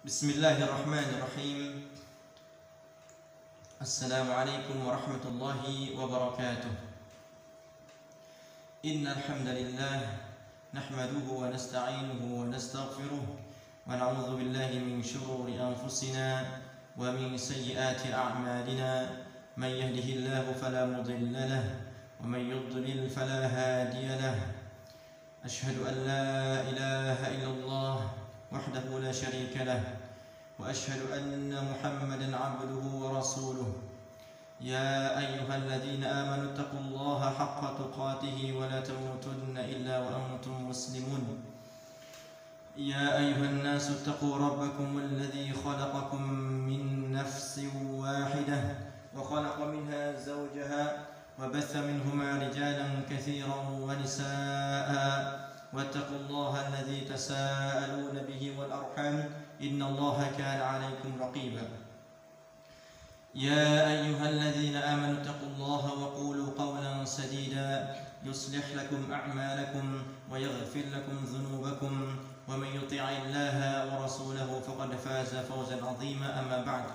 Bismillahirrahmanirrahim. Assalamualaikum warahmatullahi wabarakatuh. Innal hamdalillah nahmaduhu wa nasta'inuhu wa nastaghfiruh wa na'udzu billahi min shururi anfusina wa min sayyiati a'malina. Man yahdihillahu fala mudilla lahu wa man yudlil fala hadiya lahu. Ashhadu an la ilaha illallah وحده لا شريك له وأشهد أن محمدا عبده ورسوله يا أيها الذين آمنوا اتقوا الله حق تقاته ولا تموتن إلا وأنتم مسلمون يا أيها الناس اتقوا ربكم الذي خلقكم من نفس واحدة وخلق منها زوجها وبث منهما رجالا كثيرا ونساء واتقوا الله الذي تساءلون به والأرحام إن الله كان عليكم رقيبا يا أيها الذين آمنوا اتقوا الله وقولوا قولا سديدا يصلح لكم أعمالكم ويغفر لكم ذنوبكم ومن يطع الله ورسوله فقد فاز فوزا عظيما أما بعد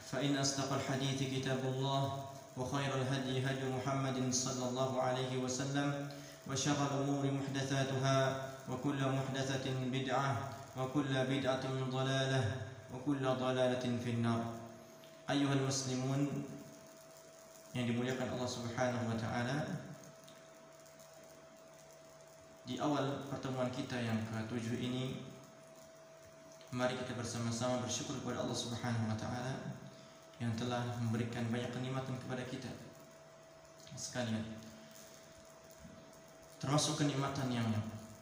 فإن أصدق الحديث كتاب الله وخير الهدي هدي محمد صلى الله عليه وسلم وشر الأمور محدثاتها وكل محدثة بدعة وكل بدعة ضلالة وكل ضلالة في النار. أيها المسلمون yang dimuliakan Allah Subhanahu wa taala, di awal pertemuan kita yang ke-7 ini, mari kita bersama-sama bersyukur kepada Allah Subhanahu wa taala yang telah memberikan banyak kenikmatan kepada kita sekalian. Termasuk kenikmatan yang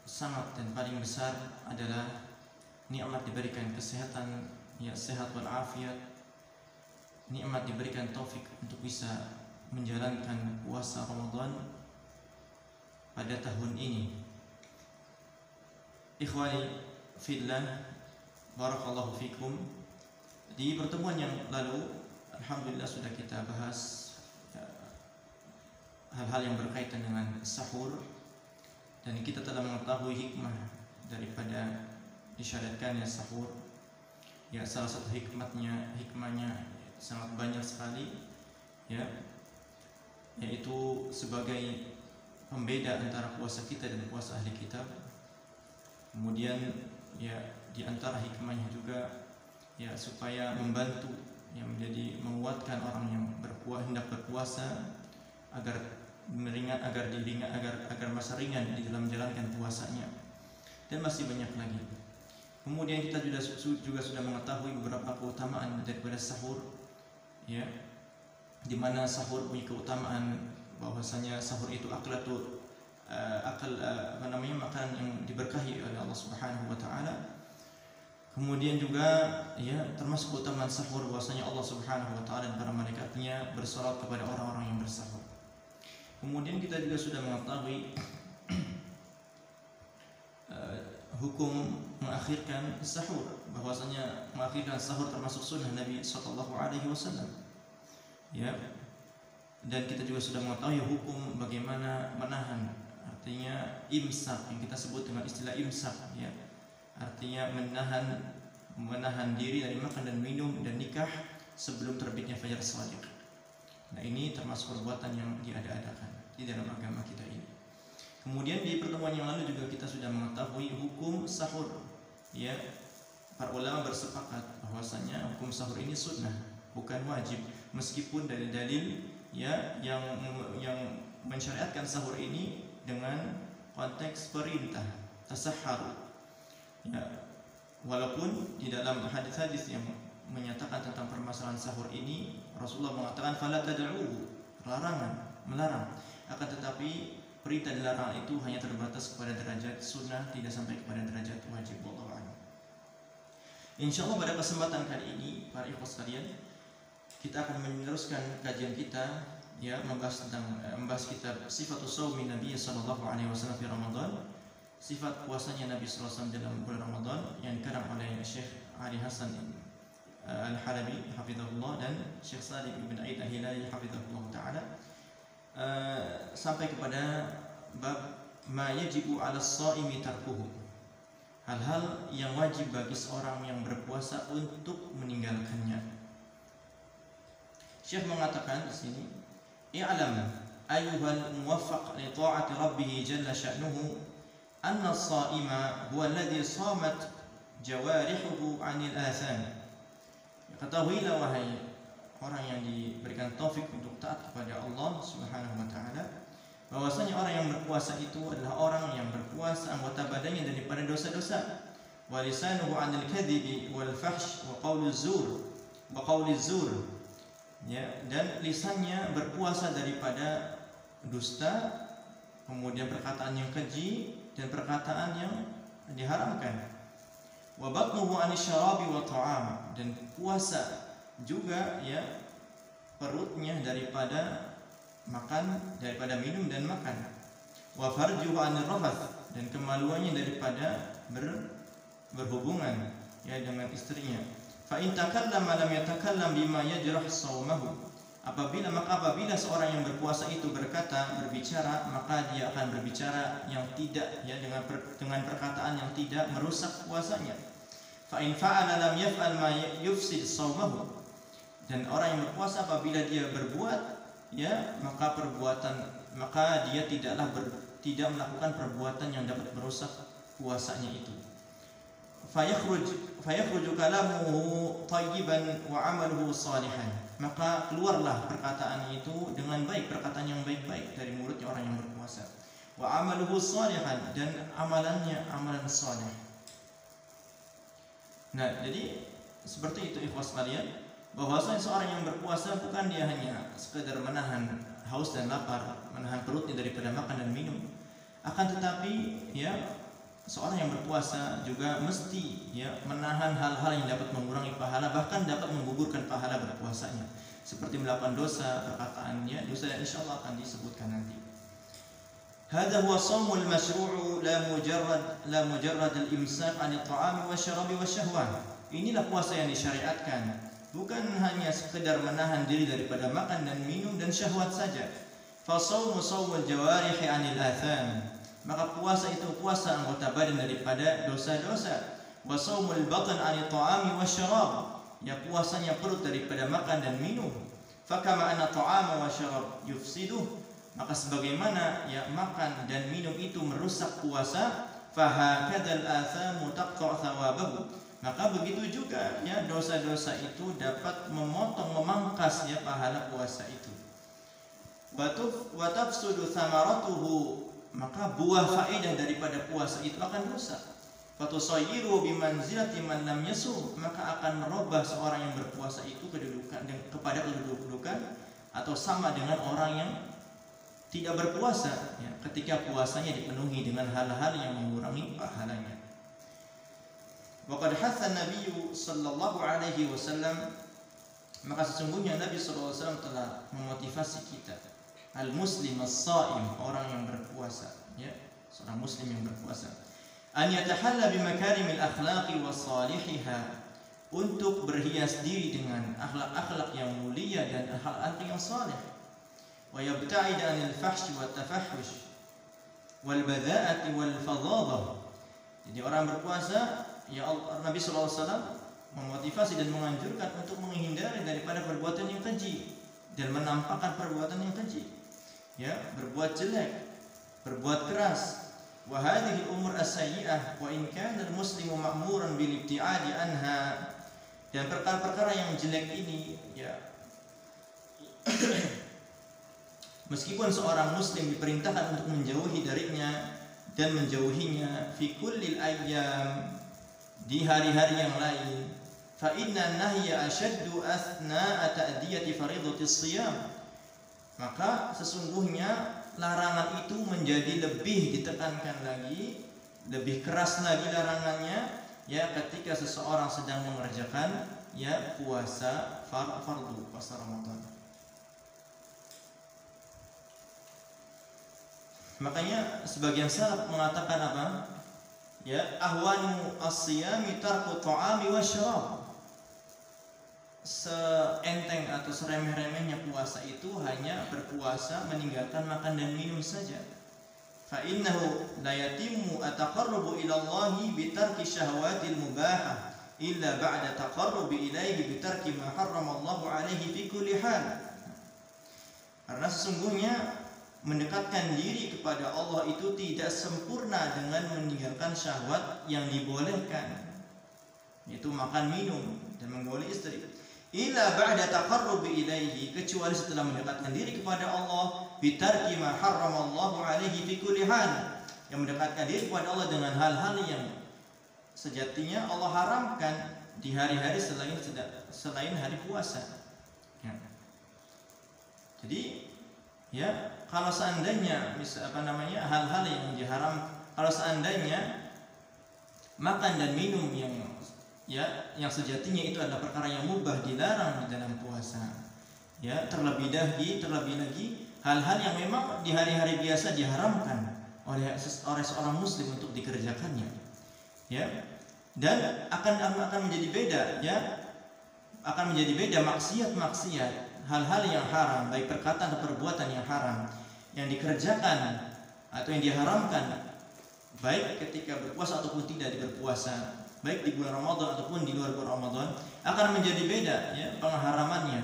sangat dan paling besar adalah nikmat diberikan kesehatan, ya, sehat walafiat, nikmat diberikan taufik untuk bisa menjalankan puasa Ramadan pada tahun ini. Ikhwani fillah, barakallahu fikum. Di pertemuan yang lalu, alhamdulillah sudah kita bahas hal-hal yang berkaitan dengan sahur. Dan kita telah mengetahui hikmah daripada disyariatkannya sahur. Ya, salah satu hikmahnya sangat banyak sekali, ya, yaitu sebagai pembeda antara puasa kita dan puasa ahli kitab. Kemudian, ya, di antara hikmahnya juga, ya, supaya membantu, yang menjadi menguatkan orang yang hendak berpuasa agar masa ringan di dalam menjalankan puasanya, dan masih banyak lagi. Kemudian kita juga sudah mengetahui beberapa keutamaan daripada sahur, ya, di mana sahur punya keutamaan bahwasanya sahur itu makanan yang diberkahi oleh Allah Subhanahu wa taala. Kemudian juga, ya, termasuk keutamaan sahur bahwasanya Allah Subhanahu wa taala dan para malaikatnya bersolat kepada orang-orang yang bersahur. Kemudian kita juga sudah mengetahui hukum mengakhirkan sahur, bahwasanya mengakhirkan sahur termasuk sunnah Nabi SAW. Ya, dan kita juga sudah mengetahui hukum bagaimana menahan, artinya imsak, yang kita sebut dengan istilah imsak, ya, artinya menahan diri dari makan dan minum dan nikah sebelum terbitnya fajar shadiq. Nah, ini termasuk perbuatan yang diada-adakan di dalam agama kita ini. Kemudian di pertemuan yang lalu juga kita sudah mengetahui hukum sahur. Ya, para ulama bersepakat bahwasanya hukum sahur ini sunnah, bukan wajib. Meskipun dari dalil, ya, yang mensyariatkan sahur ini dengan konteks perintah tasahharu. Ya, walaupun di dalam hadis-hadis yang menyatakan tentang permasalahan sahur ini, Rasulullah mengatakan fala tad'uhu, melarang. Akan tetapi perintah dilarang itu hanya terbatas kepada derajat sunnah, tidak sampai kepada derajat wajib. Wallahu a'lam. Insyaallah pada kesempatan kali ini, para ikhwah sekalian, kita akan meneruskan kajian kita, ya, membahas kitab Sifatus Shaumi Nabi sallallahu alaihi wasallam fi Ramadan, sifat puasanya Nabi sallallahu alaihi wasallam dalam bulan Ramadan, yang dikarang oleh Syekh Ali Hasan Al-Halabi hafizahullah dan Syekh Salim Ibn Aid Al-Hilali hafizahullah ta'ala, sampai kepada bab ma yajibu 'ala as-shaimi tarkuhu. hal-hal yang wajib bagi seorang yang berpuasa untuk meninggalkannya. Syekh mengatakan di sini, "I'lam ayyuhal muwaffaq li ta'ati rabbih jalla sya'nuhu anna as-sha'ima huwa alladhi shamat jawarihuhu 'anil atham." Ketahuilah wahai orang yang diberikan taufik untuk taat kepada Allah Subhanahu wa taala, bahwasanya orang yang berpuasa itu adalah orang yang berpuasa anggota badannya daripada dosa-dosa. Wa lisanuhu 'anil kadhibi wal fahsh wa qawli zur. Ya, dan lisannya berpuasa daripada dusta, kemudian perkataan yang keji dan perkataan yang diharamkan. Wa batnuhu 'anis syarabi wa ta'am, dan puasa juga ya perutnya daripada makan, daripada minum dan makan. Wa farjuhu 'anil rafath, dan kemaluannya daripada berhubungan ya dengan istrinya. Fa in takallama lam yatakallam bima yajrah shaumahu. Apabila seorang yang berpuasa itu berbicara, maka dia akan berbicara yang tidak ya dengan perkataan yang tidak merusak puasanya. Fa in fa'ala lam yaf'al ma yufsid shaumahu. Dan orang yang berpuasa apabila dia berbuat ya maka dia tidak melakukan perbuatan yang dapat merusak puasanya itu. Fayakhruju kalamuhu tayyiban wa 'amaluhu salihan. Maka keluarlah perkataan itu dengan baik, perkataan yang baik-baik dari mulutnya orang yang berpuasa. Wa 'amaluhu salihan, dan amalannya amalan saleh. Nah, jadi seperti itu ikhwas sekalian, bahwasanya seorang yang berpuasa bukan dia hanya sekedar menahan haus dan lapar, menahan perutnya daripada makan dan minum, akan tetapi ya seorang yang berpuasa juga mesti ya menahan hal-hal yang dapat mengurangi pahala, bahkan dapat menggugurkan pahala berpuasanya, seperti melakukan dosa, perkataannya dosa yang insyaallah akan disebutkan nanti. Hadza huwa shaumul masyru'u la mujarrad al-imsak 'anil ta'ami wasyarabi wasyahwah. Inilah puasa yang disyariatkan, bukan hanya sekedar menahan diri daripada makan dan minum dan syahwat saja. Fa shaumu shaumul jawarihi 'anil atham. Maka puasa itu puasa anggota badan daripada dosa-dosa. Wa shaumul batn 'anil ta'ami wasyarab. Ya puasanya perut daripada makan dan minum. Fa kama anna ta'ama wasyarab yufsiduh. Maka sebagaimana ya makan dan minum itu merusak puasa, fa hakadzal athamu taqta' thawabahu. Maka begitu juga ya dosa-dosa itu dapat memangkas ya pahala puasa itu. Wa tafsudu thamaratuhu, maka buah faedah daripada puasa itu akan rusak. Fatusayyiru bimanzilati man lam yasum, maka akan merubah seorang yang berpuasa itu kepada kedudukan atau sama dengan orang yang tidak berpuasa ya, ketika puasanya dipenuhi dengan hal-hal yang mengurangi pahalanya. Waqad hatha Nabi sallallahu alaihi wasallam, maka sesungguhnya Nabi sallallahu alaihi wasallam telah memotivasi kita, al-muslim as-shaim, orang yang berpuasa ya, seorang muslim yang berpuasa, an yatahalla bi makarimil akhlaqi wa salihihha, untuk berhias diri dengan akhlak-akhlak yang mulia dan akhlak yang saleh, wa yabta'id 'anil fahsy wat tafahhush wal badha'ati wal fadhadah. Jadi orang berpuasa ya Nabi sallallahu alaihi wasallam memotivasi dan menganjurkan untuk menghindari daripada perbuatan yang keji dan menampakkan perbuatan yang keji. Ya, berbuat jelek, berbuat keras. Wa hadhihi umur as-sayyi'ah wa in kana al-muslimu ma'muran bil ibti'adi anha. Dan perkara-perkara yang jelek ini ya meskipun seorang muslim diperintahkan untuk menjauhi darinya dan menjauhinya fi kullil ayyam, di hari-hari yang lain, fa inna nahya ashaddu athna'a ta'diyati fariidatis shiyam. Maka sesungguhnya larangan itu menjadi lebih ditekankan lagi, lebih keras lagi larangannya ya ketika seseorang sedang mengerjakan ya puasa fardu, puasa Ramadan. Makanya sebagian salaf mengatakan apa? Ya, ahwanu as-siyami tarku ta'ami wasyarab. Seenteng atau seremeh-remehnya puasa itu hanya berpuasa meninggalkan makan dan minum saja. fa innahu la yatimmu at-taqarrubu ila Allah bi tarki syahwatil mubahah illa ba'da taqarrubi ilaihi bi tarki ma harrama Allah alaihi fi kulli hal. Karena sesungguhnya mendekatkan diri kepada Allah itu tidak sempurna dengan meninggalkan syahwat yang dibolehkan, yaitu makan, minum, dan menggauli istri. Illa ba'da taqarrubi ilaihi, kecuali setelah mendekatkan diri kepada Allah bitarki ma harramallahu alaihi fi kulli hal, yang mendekatkan diri kepada Allah dengan hal-hal yang sejatinya Allah haramkan di hari-hari selain hari puasa. Ya. Jadi ya, kalau seandainya hal-hal yang diharam, kalau seandainya makan dan minum yang sejatinya itu adalah perkara yang mubah, dilarang di dalam puasa, ya, terlebih lagi hal-hal yang memang di hari-hari biasa diharamkan oleh seorang muslim untuk dikerjakannya, ya, dan akan menjadi beda, ya, akan menjadi beda maksiat hal-hal yang haram, baik perkataan atau perbuatan yang haram yang dikerjakan atau yang diharamkan, baik ketika berpuasa ataupun tidak berpuasa, baik di bulan Ramadan ataupun di luar bulan Ramadan, akan menjadi beda, ya, pengharamannya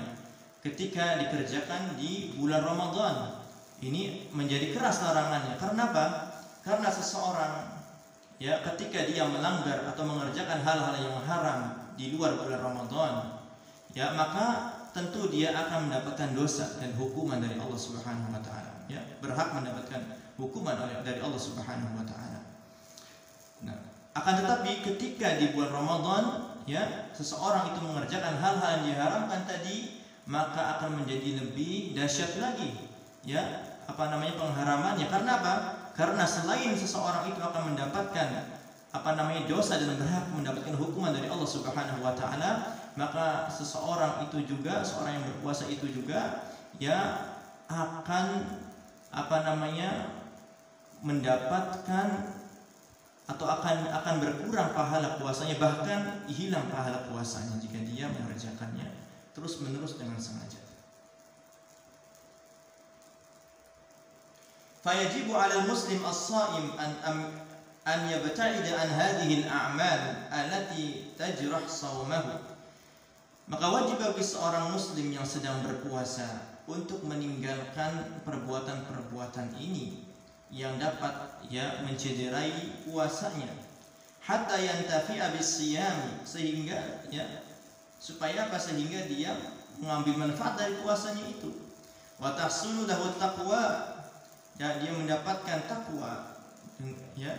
ketika dikerjakan di bulan Ramadan. Ini menjadi keras larangannya. Karena apa? Karena seseorang, ya, ketika dia melanggar atau mengerjakan hal-hal yang haram di luar bulan Ramadan, ya, maka tentu dia akan mendapatkan dosa dan hukuman dari Allah Subhanahu wa taala, ya, berhak mendapatkan hukuman dari Allah Subhanahu wa taala. Nah, akan tetapi ketika di bulan Ramadan, ya, seseorang itu mengerjakan hal-hal yang diharamkan tadi, maka akan menjadi lebih dahsyat lagi, ya, pengharamannya. Karena apa? Karena selain seseorang itu akan mendapatkan dosa dan berhak mendapatkan hukuman dari Allah Subhanahu wa taala, maka seseorang yang berpuasa itu juga, ya, akan mendapatkan atau akan berkurang pahala puasanya, bahkan hilang pahala puasanya jika dia mengerjakannya terus-menerus dengan sengaja. Fayajibu 'alal muslim as-sha'im an yabta'ida an hadhihi al-a'mal allati tajrah shawmahu. Maka wajib bagi seorang muslim yang sedang berpuasa untuk meninggalkan perbuatan-perbuatan ini yang dapat, ya, mencederai puasanya, hatta yantafi'a bis-siyam, sehingga, ya, supaya sehingga dia mengambil manfaat dari puasanya itu. Wa tahsulu lahu taqwa, ya, dia mendapatkan takwa, ya,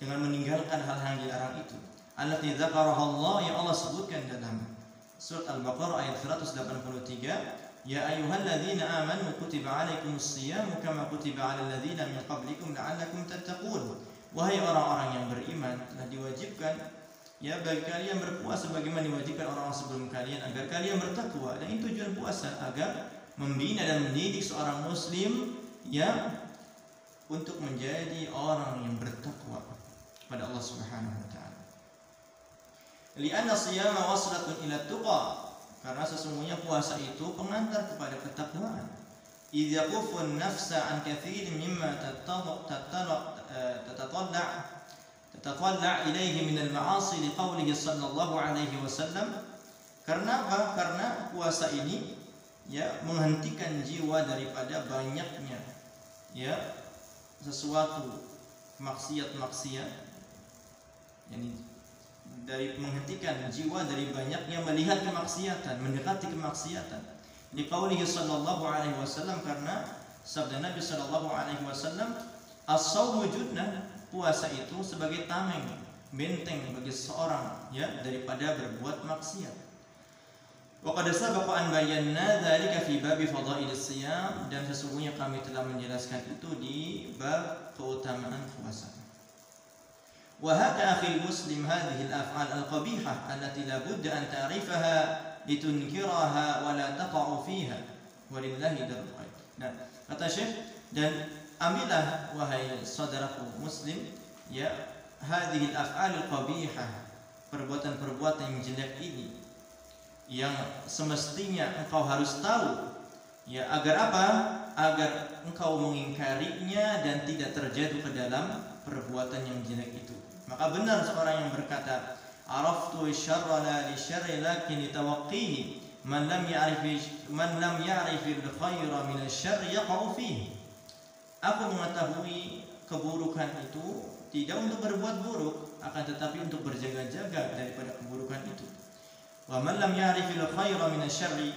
dengan meninggalkan hal-hal yang dilarang itu. Allati dzakaraha Allah, yang Allah sebutkan dalam Surat Al-Baqarah ayat 183, ya ayyuhalladzina amanu kutiba 'alaikumus shiyamu kama kutiba 'alal ladzina min qablikum la'allakum tattaqun. Wahai orang-orang yang beriman, telah diwajibkan, ya, bagi kalian berpuasa bagaimana diwajibkan orang sebelum kalian, agar kalian bertakwa. Dan itu tujuan puasa, agar membina dan mendidik seorang muslim, ya, untuk menjadi orang yang bertakwa kepada Allah Subhanahu wa taala. Li'anna siyama waslatun ila tuqa, karena sesungguhnya puasa itu pengantar kepada ketakwaan. Idh yaqufun nafsa an katsirin mimma tatatalla ilaihi min al-ma'asi liqaulihi sallallahu alaihi wasallam. Karena apa? Karena puasa ini, ya, menghentikan jiwa daripada banyaknya, ya, sesuatu maksiat-maksiat, yani dari menghentikan jiwa dari banyaknya melihat kemaksiatan, mendekati kemaksiatan. Liqaulihi sallallahu alaihi wasallam, karena sabda Nabi sallallahu alaihi wasallam, as-shaumu junnah, puasa itu sebagai tameng, benteng bagi seorang, ya, daripada berbuat maksiat. Wa qad sabaqa an bayyana dzalika fi bab fadailis shiyam, dan sesungguhnya kami telah menjelaskan itu di bab keutamaan puasa. وهكا أخي المسلم هذه الأفعال القبيحة التي لا بد أن تعرفها لتنكرها ولا تقع فيها ولله در الخير. Nah, kata Syekh, dan ambillah wahai saudaraku muslim, ya, hadhil af'al al-qabihah, perbuatan-perbuatan yang jelek ini, yang semestinya engkau harus tahu, ya, agar apa? agar engkau mengingkarinya dan tidak terjatuh ke dalam perbuatan yang jelek itu. Maka benar seorang yang berkata, araftu syarra la li syarri lakin tawaqqini man lam ya'rif al-khaira min asy-syarri yaqa'u fihi. Aku mengetahui keburukan itu tidak untuk berbuat buruk, akan tetapi untuk berjaga-jaga daripada keburukan itu. Wa man lam ya'rif al-khaira min asy-syarri,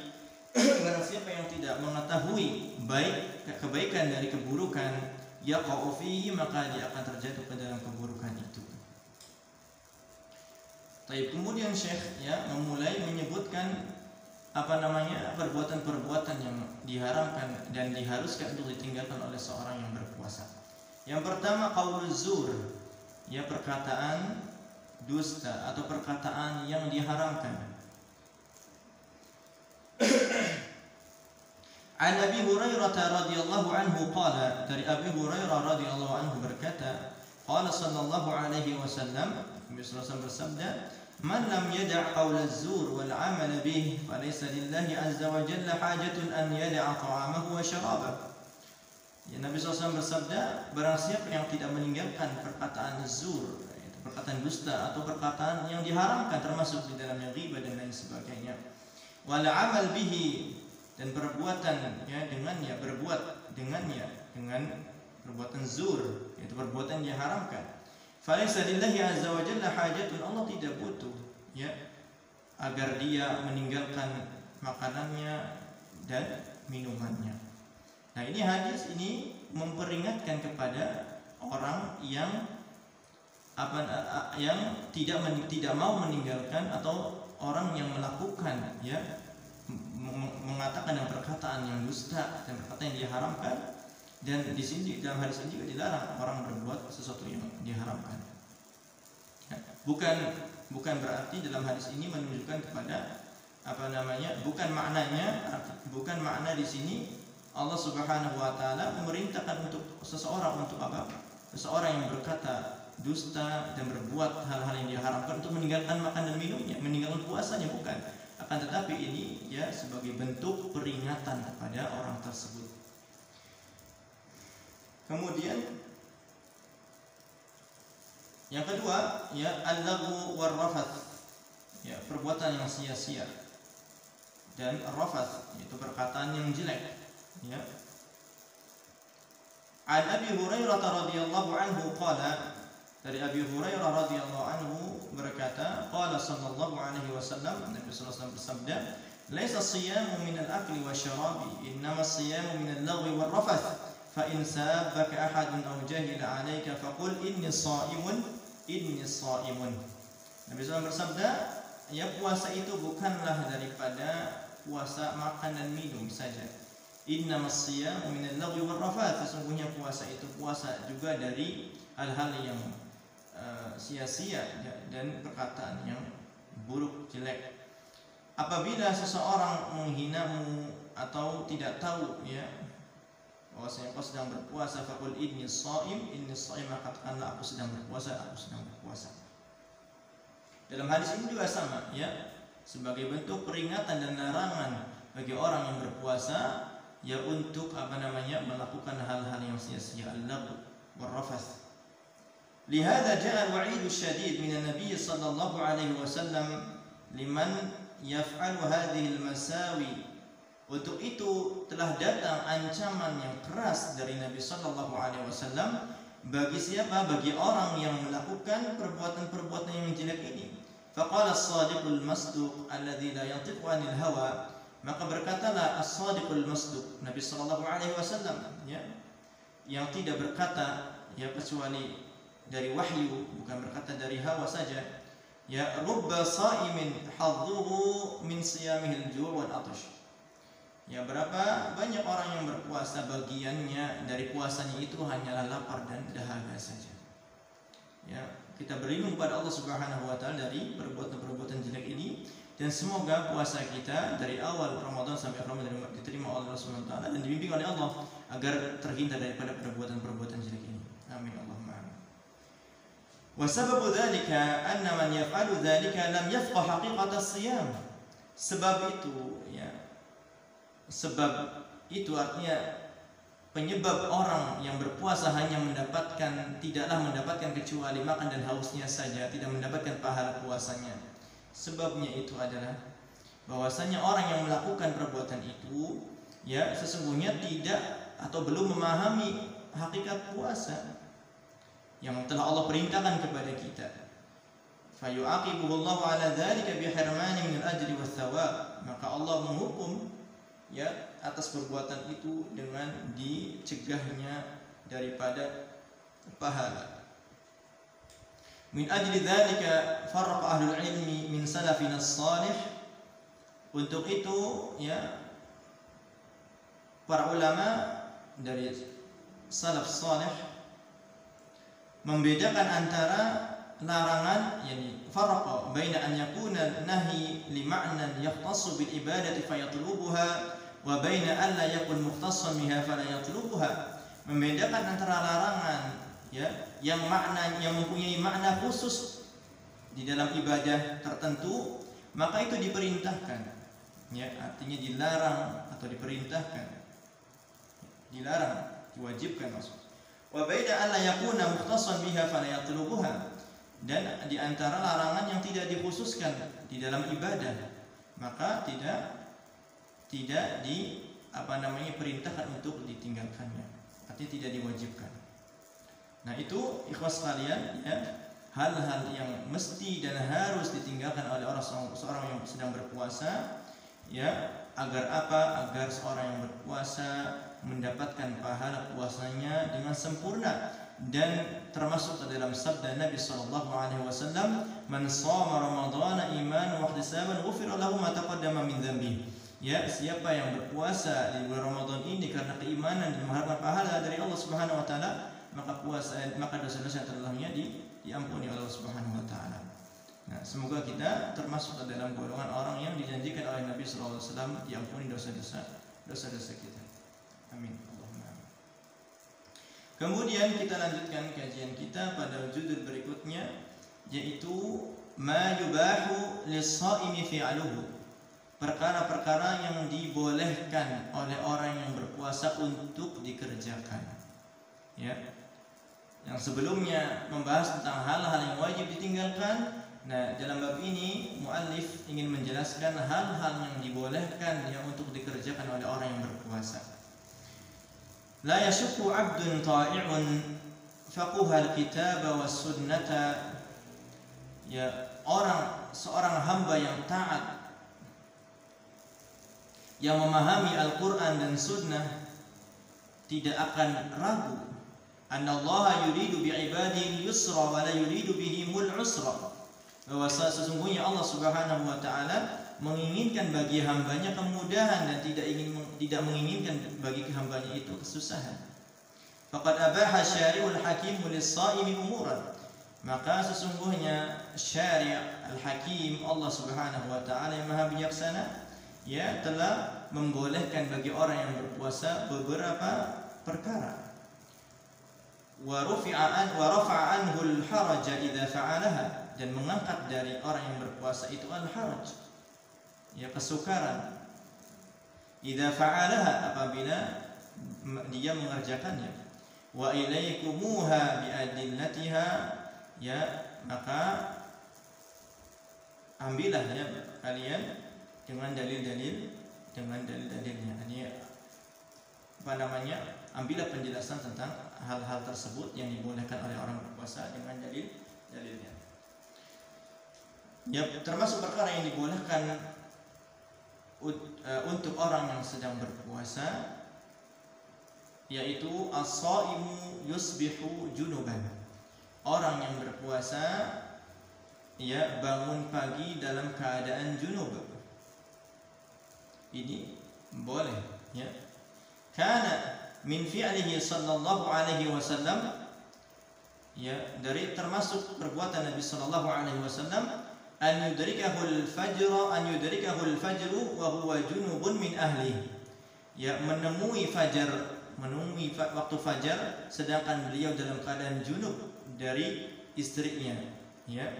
barang siapa yang tidak mengetahui baik kebaikan dari keburukan, yaqa'u fihi, maka dia akan terjatuh ke dalam keburukan itu. Baik, kemudian Syekh memulai menyebutkan perbuatan-perbuatan yang diharamkan dan diharuskan untuk ditinggalkan oleh seorang yang berpuasa. Yang pertama, qauluz zur, perkataan dusta atau perkataan yang diharamkan. An Abi Hurairah radhiyallahu anhu qala, dari Abi Hurairah radhiyallahu anhu berkata, qala sallallahu alaihi wasallam, Nabi sallallahu alaihi wasallam bersabda, man lam yada' qaula az-zur wal 'amala bih falaysa lillahi 'azza wa jalla hajatun an yada'a ta'amahu wa syarabahu. Nabi SAW bersabda, barang siapa yang tidak meninggalkan perkataan zur, perkataan dusta atau perkataan yang diharamkan termasuk di dalamnya ghibah dan lain sebagainya, wal 'amal bihi, dan perbuatan dengannya, berbuat dengannya dengan perbuatan zur, yaitu perbuatan yang diharamkan, falaysa lillahi azza wa jalla hajatun, Allah tidak butuh agar dia meninggalkan makanannya dan minumannya. Nah, ini hadis ini memperingatkan kepada orang yang tidak mau meninggalkan, atau orang yang melakukan mengatakan dan perkataan yang dusta dan perkataan yang diharamkan. Dan di sini dalam hadis ini juga dilarang orang berbuat sesuatu yang diharamkan. Bukan berarti dalam hadis ini menunjukkan kepada bukan makna di sini Allah Subhanahu wa taala memerintahkan untuk seseorang seseorang yang berkata dusta dan berbuat hal-hal yang diharamkan untuk meninggalkan makan dan minumnya, meninggalkan puasanya, bukan. Akan tetapi ini sebagai bentuk peringatan kepada orang tersebut. Kemudian yang kedua, al-laghu war-rafath, perbuatan yang sia-sia, dan rafath, yaitu perkataan yang jelek. An Abi Hurairah radhiyallahu anhu qala, dari Abi Hurairah radhiyallahu anhu berkata, qala sallallahu alaihi wasallam, Nabi sallallahu alaihi wasallam bersabda, laisa as-siyamu min al-akli wasyarabi, innama as-siyamu min al-lagwi war-rafath. Fa in sabbaka ahadun aw jahila 'alaika faqul inni sha'imun. Nabi SAW bersabda, puasa itu bukanlah daripada puasa makan dan minum saja. Innamas siyamu minal lagwi war rafath, sesungguhnya puasa itu puasa juga dari hal-hal yang sia-sia dan perkataan yang buruk, jelek. Apabila seseorang menghinamu atau tidak tahu bahwasanya kau sedang berpuasa, faqul inni shaim, maka katakanlah aku sedang berpuasa. Dalam hadis ini juga sama, sebagai bentuk peringatan dan larangan bagi orang yang berpuasa untuk melakukan hal-hal yang sia-sia, al-lagw war-rafath. Lihada ja'a al-wa'idu syadid min an-nabiy sallallahu alaihi wasallam liman yaf'alu hadhihi al-masawi. Untuk itu telah datang ancaman yang keras dari Nabi sallallahu alaihi wasallam bagi siapa? Bagi orang yang melakukan perbuatan-perbuatan yang jelek ini. Faqala as-sadiqul masduq alladzi la yantiqu 'anil hawa, maka berkatalah as-sadiqul masduq, Nabi sallallahu alaihi wasallam yang tidak berkata kecuali dari wahyu, bukan berkata dari hawa saja. Rubba sa'imin hadzuhu min siyamihil ju' wal 'atash. Berapa banyak orang yang berpuasa, bagiannya dari puasanya itu hanyalah lapar dan dahaga saja. Kita berlindung pada Allah Subhanahu wa taala dari perbuatan-perbuatan jelek ini, dan semoga puasa kita dari awal Ramadan sampai Ramadan diterima oleh Allah Subhanahu wa taala dan dibimbing oleh Allah agar terhindar daripada perbuatan-perbuatan jelek ini. Amin Allahumma amin. Wa sababu dzalika anna man yaf'alu dzalika lam yafqah haqiqata as-siyam. Sebab itu artinya penyebab orang yang berpuasa hanya tidaklah mendapatkan kecuali makan dan hausnya saja, tidak mendapatkan pahala puasanya. Sebabnya itu adalah bahwasanya orang yang melakukan perbuatan itu ya sesungguhnya tidak atau belum memahami hakikat puasa yang telah Allah perintahkan kepada kita. Fayu'aqibuhullahu 'ala dzalika bihirmani min al-ajri wath-thawab. Maka Allah menghukum ya atas perbuatan itu dengan dicegahnya daripada pahala. Min ajli dzalika farraqa ahlul ilmi min salafina as-salih. Untuk itu ya para ulama dari salaf salih membedakan antara larangan, yani farqa baina an yakuna nahi li ma'nan yahtassu bil ibadati fayatlubuha wa baina an la yakun mukhtassan biha fala yatlubuha. Membedakan antara larangan ya yang mempunyai makna khusus di dalam ibadah tertentu, maka itu diperintahkan ya, artinya dilarang atau diperintahkan, dilarang, diwajibkan maksudnya. Wa baina an la yakuna mukhtassan biha fala yatlubuha, dan di antara larangan yang tidak dikhususkan di dalam ibadah, maka tidak perintahkan untuk ditinggalkannya, artinya tidak diwajibkan. Nah, itu ikhwas sekalian ya, hal-hal yang mesti dan harus ditinggalkan oleh seorang yang sedang berpuasa ya, agar apa? Agar seorang yang berpuasa mendapatkan pahala puasanya dengan sempurna, dan termasuk dalam sabda Nabi sallallahu alaihi wasallam, "Man shoma ramadhana imanan wa ihtisaban ghufira lahu ma taqaddama min dhanbi." Ya, siapa yang berpuasa di bulan Ramadan ini karena keimanan dan mengharapkan pahala dari Allah Subhanahu wa taala, maka dosa-dosa terlebihnya diampuni oleh Allah Subhanahu wa taala. Nah, semoga kita termasuk dalam golongan orang yang dijanjikan oleh Nabi sallallahu alaihi wasallam diampuni dosa-dosa kita. Amin. Allahumma amin. Kemudian kita lanjutkan kajian kita pada judul berikutnya, yaitu ma yubahu lis-shaimi fi'luhu. Perkara-perkara yang dibolehkan oleh orang yang berpuasa untuk dikerjakan. Ya. Yang sebelumnya membahas tentang hal-hal yang wajib ditinggalkan. Nah, dalam bab ini muallif ingin menjelaskan hal-hal yang dibolehkan yang untuk dikerjakan oleh orang yang berpuasa. La yashukku 'abdun ta'i'un faquha al-kitab was sunnata. Ya, seorang hamba yang taat yang memahami Al-Quran dan Sunnah tidak akan ragu annallaha yuridu bi'ibadihi al-yusra wa la yuridu bihimul usra, bahwa sesungguhnya Allah Subhanahu wa taala menginginkan bagi hambanya kemudahan dan tidak menginginkan bagi hambanya itu kesusahan. Faqad abaha syari'ul hakim lis-shaimi umuran, maka sesungguhnya syari' al-hakim Allah Subhanahu wa taala yang maha bijaksana ya telah membolehkan bagi orang yang berpuasa beberapa perkara. Wa rafa'a anhu al-haraja idza fa'alaha, dan mengangkat dari orang yang berpuasa itu al-haraj, ya kesukaran, idza fa'alaha, apabila dia mengerjakannya. Wa ilaikumuha bi'adillatiha, ya maka ambillah ya kalian dengan dalil-dalilnya. Ini ambillah penjelasan tentang hal-hal tersebut yang dibolehkan oleh orang berpuasa dengan dalilnya. Ya, termasuk perkara yang dibolehkan untuk orang yang sedang berpuasa, yaitu as-shaimu yusbihu junuban. Orang yang berpuasa ya bangun pagi dalam keadaan junub. Ini boleh ya. Kana min fi'lihi sallallahu alaihi wasallam, ya dari termasuk perbuatan Nabi sallallahu alaihi wasallam, an yudrikahu al-fajr wa huwa junubun min ahlihi, ya menemui waktu fajar sedangkan beliau dalam keadaan junub dari istrinya, ya.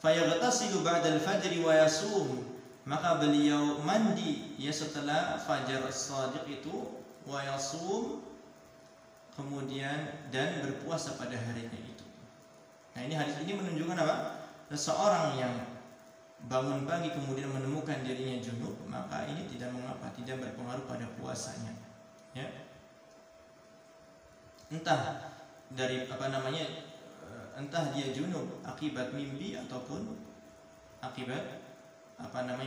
Fayaghtasilu ba'da al-fajr wa yasum, maka beliau mandi ya setelah fajar shadiq itu, wa yasum, kemudian dan berpuasa pada harinya itu. Nah, ini hadis ini menunjukkan apa? Seseorang yang bangun pagi kemudian menemukan dirinya junub, maka ini tidak mengapa, tidak berpengaruh pada puasanya. Ya. Entah dari entah dia junub akibat mimpi ataupun akibat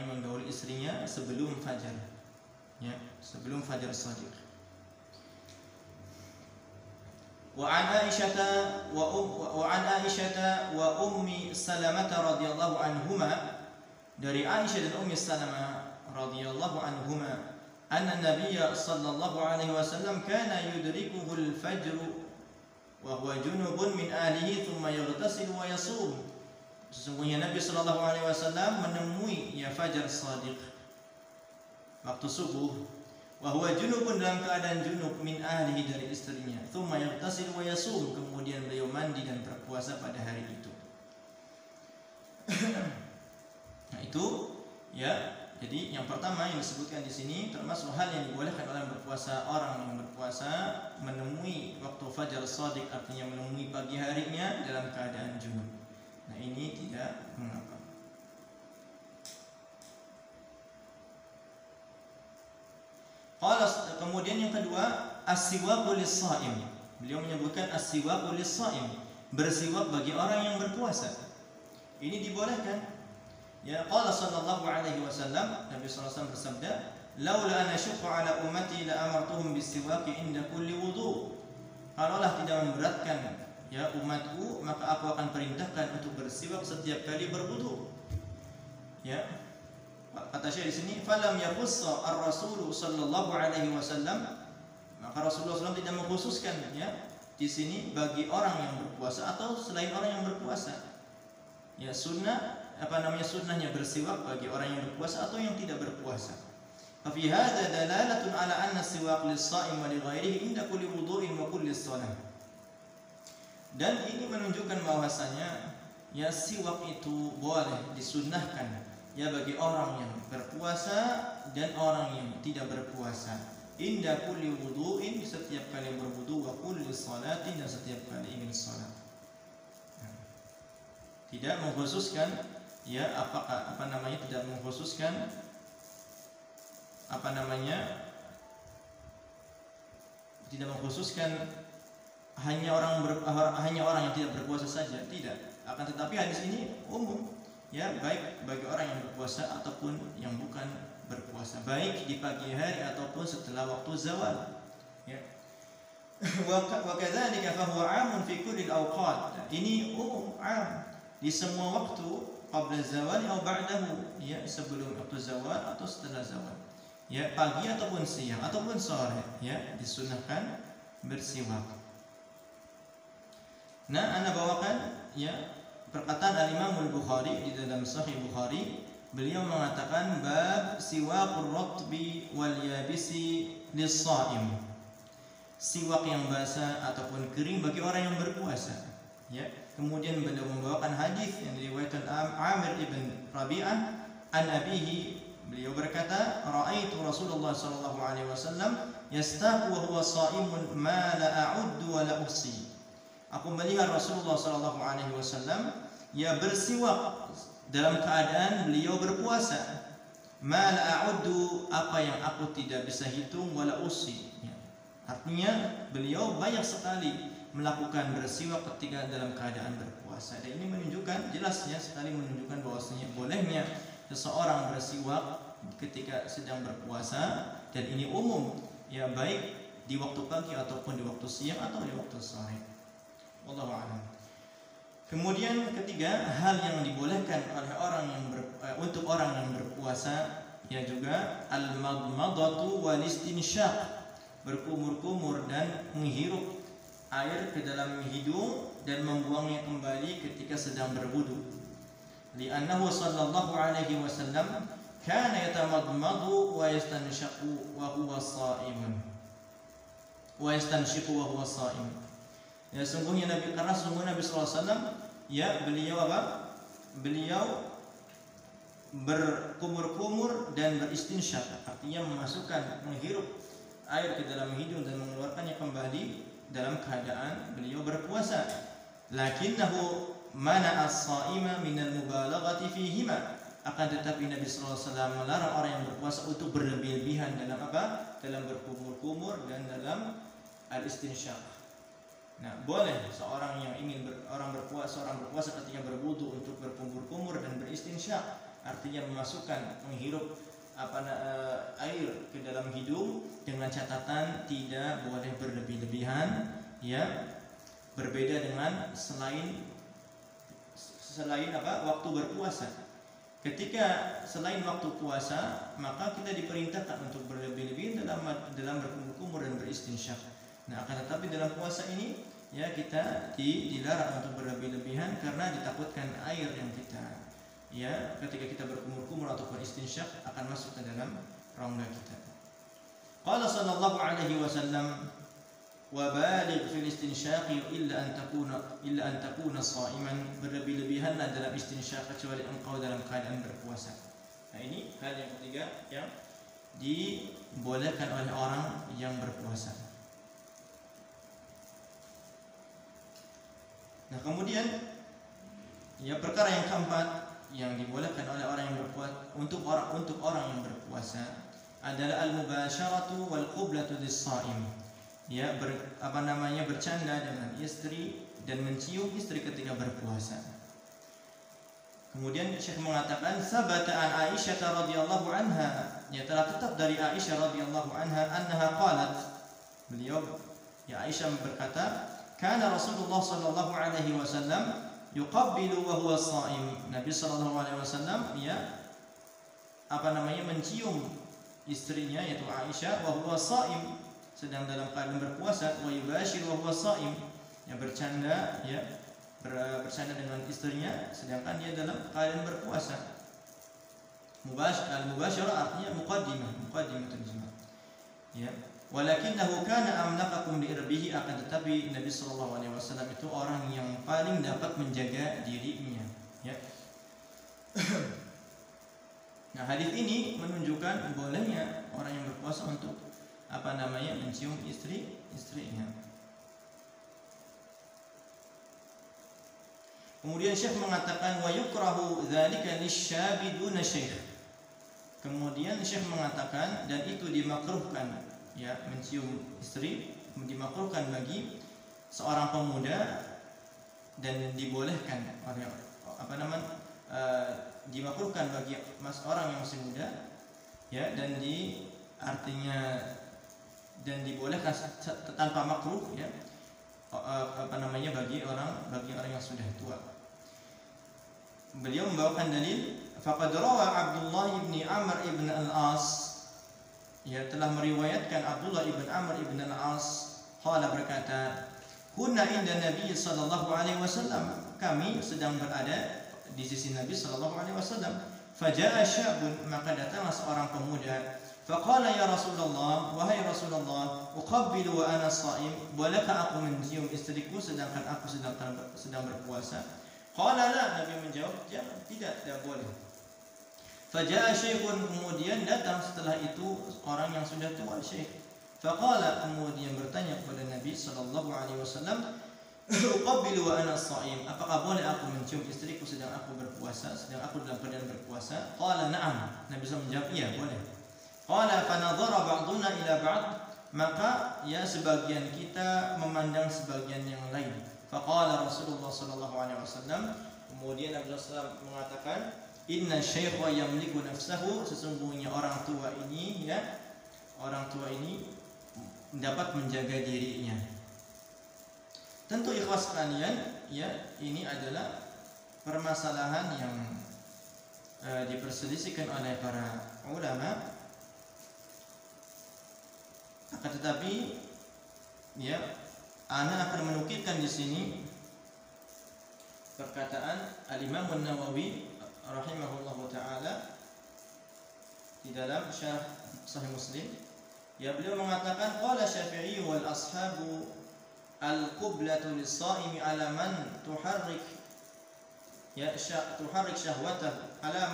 menggauli istrinya sebelum fajar. Ya, sebelum fajar shadiq. وعن عائشة وأم سلمة رضي الله عنهما dari Aisyah dan Ummi Salamah radhiyallahu anhuma anna Nabiy sallallahu alaihi wasallam kana yudrikuhu al-fajr wa huwa junubun min ahlihi thumma yaghtasil wa yasum. Sesungguhnya Nabi sallallahu alaihi wasallam menemui fajar shadiq waktu subuh, wa huwa junubun dalam keadaan junub min ahlihi dari istrinya, thumma yaghtasil wa yasum, kemudian beliau mandi dan berpuasa pada hari itu. Nah, itu jadi yang pertama yang disebutkan di sini termasuk hal yang dibolehkan oleh orang yang berpuasa menemui waktu fajar shadiq, artinya menemui pagi harinya dalam keadaan junub. Nah, ini tidak mengapa. Kemudian yang kedua, as-siwaqu lis-shaim. Beliau menyebutkan as-siwaqu lis-shaim, bersiwak bagi orang yang berpuasa. Ini dibolehkan. Ya, qala sallallahu alaihi wasallam, Nabi sallallahu alaihi wasallam bersabda, "Laula an asyqa ala ummati la amartuhum bis-siwaqi inda kulli wudu." Kalaulah tidak memberatkan umatku, maka aku akan perintahkan untuk bersiwak setiap kali berwudu. Ya. Kata Syekh di sini, "Falam yaqussa ar-Rasul sallallahu alaihi wasallam." Maka Rasulullah SAW tidak mengkhususkan di sini bagi orang yang berpuasa atau selain orang yang berpuasa. Ya, sunnahnya bersiwak bagi orang yang berpuasa atau yang tidak berpuasa. Fa fi hadza dalalatun ala anna siwak lis-shaim wa li ghairihi inda kulli wudhu'in wa kulli shalah. Dan ini menunjukkan bahwasanya siwak itu boleh disunnahkan bagi orang yang berpuasa dan orang yang tidak berpuasa. Inda kulli wudhu'in, setiap kali berwudu, wa kulli shalatin, dan setiap kali ingin salat. Tidak mengkhususkan tidak mengkhususkan tidak mengkhususkan hanya orang yang tidak berpuasa saja, tidak. Akan tetapi hadis ini umum, baik bagi orang yang berpuasa ataupun yang bukan berpuasa, baik di pagi hari ataupun setelah waktu zawal. Wa kadzalika fa huwa 'amun fi kulli al-awqat. Ini umum, 'am di semua waktu, qabla zawal atau ba'dahu, sebelum waktu zawal atau setelah zawal, pagi ataupun siang ataupun sore, disunahkan bersiwak. Nah, ana bawakan perkataan al-Imam al-Bukhari di dalam Sahih Bukhari. Beliau mengatakan bab siwaqur ratbi wal yabisi lis-shaim. Siwak yang basah ataupun kering bagi orang yang berpuasa. Kemudian beliau membawakan hadis yang diriwayatkan Amir ibn Rabi'ah an abihi. Beliau berkata, "Ra'aitu Rasulullah sallallahu alaihi wasallam yastaqu wa huwa sha'imun ma la a'uddu wa la uhsi." Aku melihat Rasulullah sallallahu alaihi wasallam bersiwak dalam keadaan beliau berpuasa. Ma la a'uddu, apa yang aku tidak bisa hitung, wa la uhsi. Artinya beliau banyak sekali melakukan bersiwak ketika dalam keadaan berpuasa. Dan ini menunjukkan, jelasnya sekali menunjukkan bahwasanya bolehnya seseorang bersiwak ketika sedang berpuasa, dan ini umum, baik di waktu pagi ataupun di waktu siang atau di waktu sore. Wallahu a'lam. Kemudian ketiga, hal yang dibolehkan oleh untuk orang yang berpuasa juga al-madmadatu wal istinsyaq, berkumur-kumur dan menghirup air ke dalam hidung dan membuangnya kembali ketika sedang berwudu. Li'annahu sallallahu alaihi wasallam kana yatamadmadu wa yastanshiqu wa huwa sha'imun. Sungguhnya Nabi Nabi sallallahu alaihi wasallam beliau berkumur-kumur dan beristinsyaq, artinya menghirup air ke dalam hidung dan mengeluarkannya kembali dalam keadaan beliau berpuasa. Lakinnahu mana as-saima minal mubalaghati fihima. Akan tetapi Nabi sallallahu alaihi wasallam melarang orang yang berpuasa untuk berlebih-lebihan dalam apa? Dalam berkumur-kumur dan dalam al-istinsyaq. Nah, boleh seorang yang ingin orang berpuasa ketika berwudu untuk berkumur-kumur dan beristinsyaq, artinya menghirup air ke dalam hidung dengan catatan tidak boleh berlebih-lebihan, ya. Berbeda dengan selain waktu berpuasa. Ketika selain waktu puasa, maka kita diperintahkan untuk berlebih-lebihan dalam berkumur-kumur dan beristinsyaq. Nah, akan tetapi dalam puasa ini, ya, kita dilarang untuk berlebih-lebihan karena ditakutkan air yang kita, ya, ketika kita berkumur-kumur atau beristinsyaq akan masuk ke dalam rongga kita. Qala sallallahu alaihi wasallam, wa baligh fil istinsyaqi illa an takuna sha'iman. Berlebih-lebihanlah dalam istinsyaq kecuali engkau dalam keadaan berpuasa. Nah, ini hal yang ketiga yang dibolehkan oleh orang yang berpuasa. Nah, kemudian, ya, perkara yang keempat yang dibolehkan oleh orang yang berpuasa untuk orang yang berpuasa adalah al-mubasyaratu wal qiblatu lis-sha'im. Ya, bercanda dengan istri dan mencium istri ketika berpuasa. Kemudian Syekh mengatakan sabata an Aisyah radhiyallahu anha, ya, telah tetap dari Aisyah radhiyallahu anha annaha qalat, beliau, ya, Aisyah berkata, kana Rasulullah sallallahu alaihi wasallam yuqabbilu wa huwa sha'im. Nabi sallallahu alaihi wasallam, ya, mencium istrinya yaitu Aisyah wa huwa sha'im, sedang dalam keadaan berpuasa, wa yubashir wa huwa sha'im, ya, bercanda dengan istrinya sedangkan dia dalam keadaan berpuasa. Al-mubasyarah artinya muqaddimatul jima', ya. Walakinnahu kana amlaqakum li irbihi, akan tetapi Nabi sallallahu alaihi wasallam itu orang yang paling dapat menjaga dirinya, ya. Nah, hadis ini menunjukkan bolehnya orang yang berpuasa untuk mencium istrinya. Kemudian Syekh mengatakan wa yukrahu dzalika lisyabi duna syekh. Kemudian Syekh mengatakan dan itu dimakruhkan, ya, mencium istri dimakruhkan bagi seorang pemuda dan dibolehkan oleh dimakruhkan bagi orang yang masih muda, ya, dan dibolehkan tanpa makruh, ya, bagi orang yang sudah tua. Beliau membawakan dalil faqad rawa Abdullah ibn Amr ibn al-As, ya, telah meriwayatkan Abdullah ibn Amr ibn al-As qala berkata, kunna inda Nabi sallallahu alaihi wasallam, kami sedang berada di sisi Nabi sallallahu alaihi wasallam. Faja'a syabun, maka datanglah seorang pemuda. Faqala ya Rasulullah, wahai Rasulullah, uqabbilu wa ana sha'im, bolehkah aku mencium istriku sedangkan aku sedang berpuasa? Qala la, Nabi menjawab, tidak boleh. Faja'a syaikhun, kemudian datang setelah itu orang yang sudah tua, syekh. Faqala, kemudian bertanya kepada Nabi sallallahu alaihi wasallam, uqabbilu wa ana sha'im, apakah boleh aku mencium istriku sedang aku dalam keadaan berpuasa? Qala na'am, Nabi SAW menjawab, iya, boleh. Qala fa nadhara ba'duna ila ba'd, maka, ya, sebagian kita memandang sebagian yang lain. Faqala Rasulullah sallallahu alaihi wasallam, kemudian Nabi SAW mengatakan, inna syaikha yamliku nafsahu, sesungguhnya orang tua ini dapat menjaga dirinya. Tentu ikhwas sekalian, ya, ini adalah permasalahan yang diperselisihkan oleh para ulama. Akan tetapi, ya, ana akan menukilkan di sini perkataan Al-Imam An-Nawawi rahimahullahu taala di dalam Syarah Sahih Muslim. Ya, beliau mengatakan qala Syafi'i wal ashabu al-qiblatu lis-sha'imi 'ala man tuharrik syahwatahu 'ala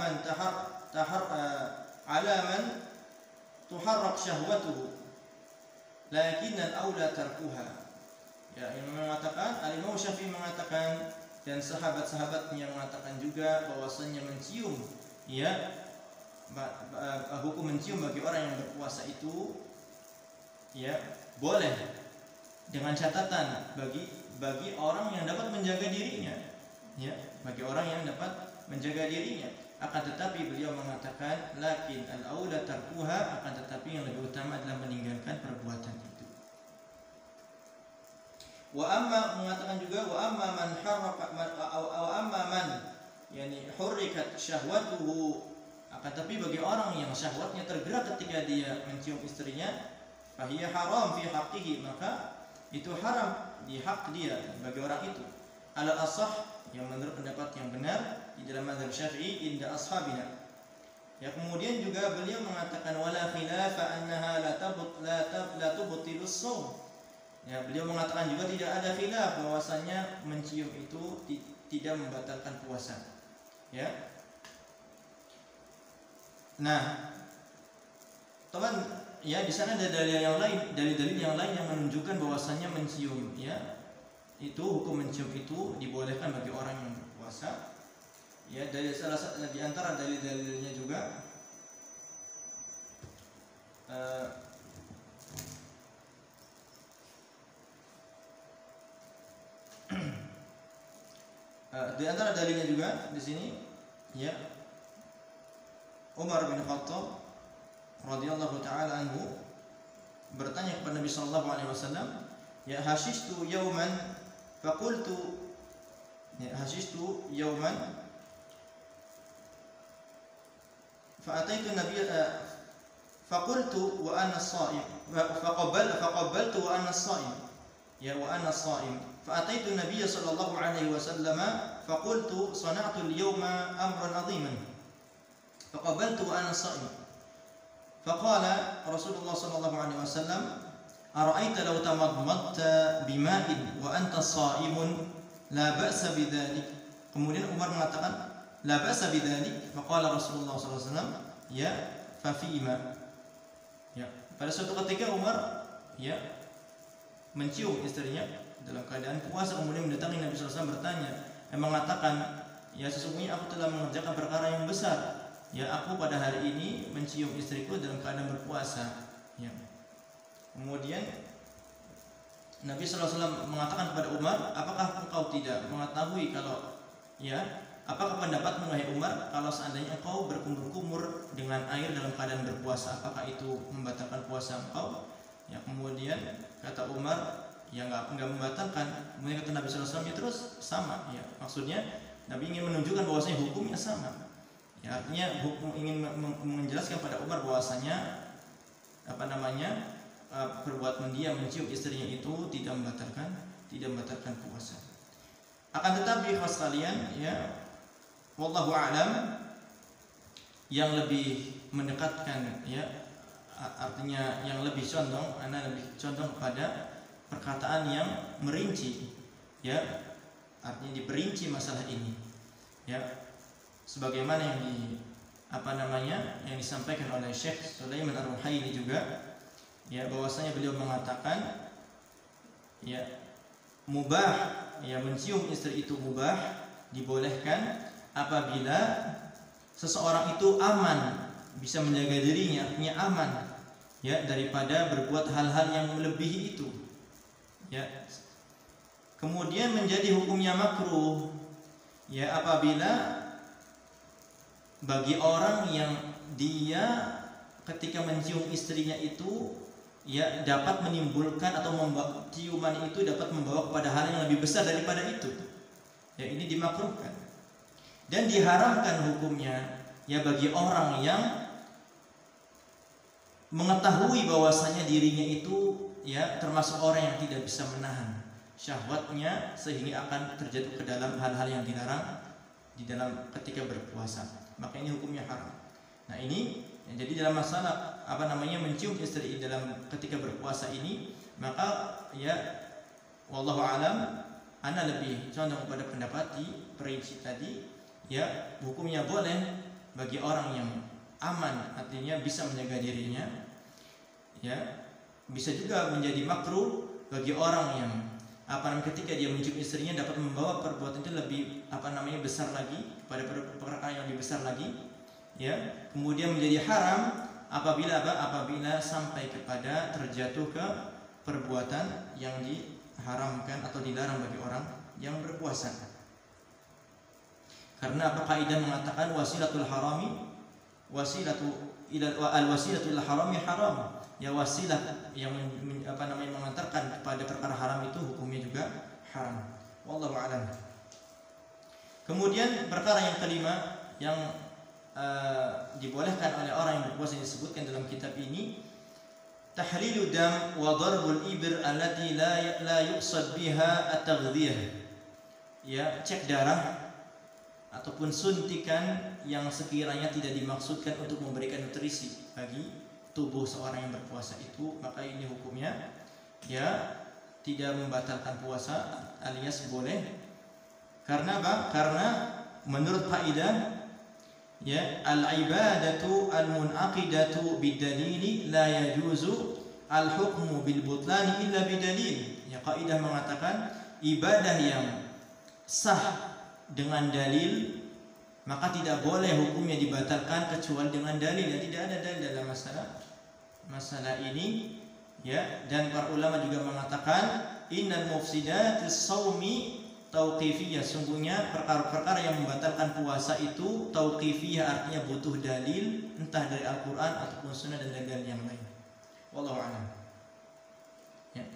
man tuharrak syahwatuhu lakin al-aula tarkuha. Ya, yang mengatakan Al-Imam Syafi'i mengatakan dan sahabat-sahabatnya mengatakan juga bahwasanya mencium ya hukum mencium bagi orang yang berpuasa itu ya boleh dengan catatan bagi orang yang dapat menjaga dirinya ya bagi orang yang dapat menjaga dirinya. Akan tetapi beliau mengatakan lakin al-aula tarkuha, akan tetapi yang lebih utama adalah meninggalkan perbuatan itu. Wa amma mengatakan juga wa amma man harraka wa amma man yani hurrikat syahwatuhu, akan tapi bagi orang yang syahwatnya tergerak ketika dia mencium istrinya, fahiya haram fi haqqihi, maka itu haram di hak dia bagi orang itu. Al asah, yang menurut pendapat yang benar di dalam mazhab Syafi'i inda ashabina. Ya, kemudian juga beliau mengatakan wala khilafa annaha la tubtilus shaum. Ya, beliau mengatakan juga tidak ada khilaf bahwasanya mencium itu tidak membatalkan puasa. Ya. Nah, teman, ya di sana ada dalil yang lain, dalil-dalil yang lain yang menunjukkan bahwasanya mencium, ya, itu hukum mencium itu dibolehkan bagi orang yang berpuasa. Ya, dari salah satu di antara dalil-dalilnya juga di antara dalilnya juga di sini ya Umar bin Khattab radhiyallahu taala anhu bertanya kepada Nabi sallallahu alaihi wasallam, ya hashishtu yawman faqultu فأتيت النبي فقلت وأنا الصائم فقبلت وأنا الصائم يا وأنا الصائم فأتيت النبي صلى الله عليه وسلم فقلت صنعت اليوم أمرا عظيما فقبلت وأنا الصائم فقال رسول الله صلى الله عليه وسلم أرأيت لو تمضمضت بماء وأنت صائم لا بأس بذلك. Kemudian Umar mengatakan la ba'sa bidzalik, faqala Rasulullah sallallahu alaihi wasallam ya fafima. Ya, pada suatu ketika Umar ya mencium istrinya dalam keadaan puasa, kemudian mendatangi Nabi sallallahu alaihi wasallam bertanya dan mengatakan, ya sesungguhnya aku telah mengerjakan perkara yang besar. Ya, aku pada hari ini mencium istriku dalam keadaan berpuasa. Ya. Kemudian Nabi sallallahu alaihi wasallam mengatakan kepada Umar, apakah engkau tidak mengetahui kalau ya apakah pendapatmu wahai Umar kalau seandainya engkau berkumur-kumur dengan air dalam keadaan berpuasa, apakah itu membatalkan puasa engkau? Ya, kemudian kata Umar, ya enggak membatalkan. Kemudian kata Nabi sallallahu alaihi wasallam, ya terus sama. Ya, maksudnya Nabi ingin menunjukkan bahwasanya hukumnya sama. Ya, artinya hukum ingin menjelaskan pada Umar bahwasanya perbuatan dia mencium istrinya itu tidak membatalkan puasa. Akan tetapi khas kalian ya wallahu a'lam, yang lebih mendekatkan ya artinya yang lebih condong, ana lebih condong kepada perkataan yang merinci ya, artinya diperinci masalah ini ya, sebagaimana yang disampaikan oleh Syekh Sulaiman Ar-Ruhaili juga ya, bahwasanya beliau mengatakan ya mubah, ya mencium istri itu mubah, dibolehkan apabila seseorang itu aman, bisa menjaga dirinya, artinya aman ya daripada berbuat hal-hal yang melebihi itu ya. Kemudian menjadi hukumnya makruh ya apabila bagi orang yang dia ketika mencium istrinya itu ya dapat menimbulkan atau ciuman itu dapat membawa kepada hal yang lebih besar daripada itu ya, ini dimakruhkan. Dan diharamkan hukumnya ya bagi orang yang mengetahui bahwasanya dirinya itu ya termasuk orang yang tidak bisa menahan syahwatnya sehingga akan terjatuh ke dalam hal-hal yang dilarang di dalam ketika berpuasa, maka ini hukumnya haram. Nah ini ya, jadi dalam masalah mencium istri dalam ketika berpuasa ini, maka ya wallahu alam ana lebih condong pada pendapat di perinci tadi ya, hukumnya boleh bagi orang yang aman, artinya bisa menjaga dirinya ya, bisa juga menjadi makruh bagi orang yang ketika dia mencium istrinya dapat membawa perbuatan itu lebih besar lagi, pada perkara yang lebih besar lagi, ya. Kemudian menjadi haram apabila sampai kepada terjatuh ke perbuatan yang diharamkan atau dilarang bagi orang yang berpuasa. Karena kaidah mengatakan wasilatul harami al-wasilatul harami haram. Ya, wasilah yang mengantarkan kepada perkara haram itu hukumnya juga haram. Wallahu a'lam. Kemudian perkara yang kelima yang dibolehkan oleh orang yang berpuasa disebutkan dalam kitab ini, tahlilu dam wa darbul ibr allati la yuqsad biha at-taghdhiyah. Ya, cek darah ataupun suntikan yang sekiranya tidak dimaksudkan untuk memberikan nutrisi bagi tubuh seorang yang berpuasa itu, maka ini hukumnya ya tidak membatalkan puasa alias boleh. Karena apa? Karena menurut kaidah ya al-ibadatu al-munaqidatu bid-dalili la yajuzu al-hukmu bil butlani illa bidalil. Ya, kaidah mengatakan ibadah yang sah dengan dalil maka tidak boleh hukumnya dibatalkan kecuali dengan dalil. Ya, tidak ada dalil dalam masalah ini, ya. Dan para ulama juga mengatakan innal mufsidatis shaumi tauqifiyah, sungguhnya perkara-perkara yang membatalkan puasa itu tauqifiyah, artinya butuh dalil entah dari Al-Qur'an ataupun sunnah dan dalil yang lain. Wallahu a'lam. Ya.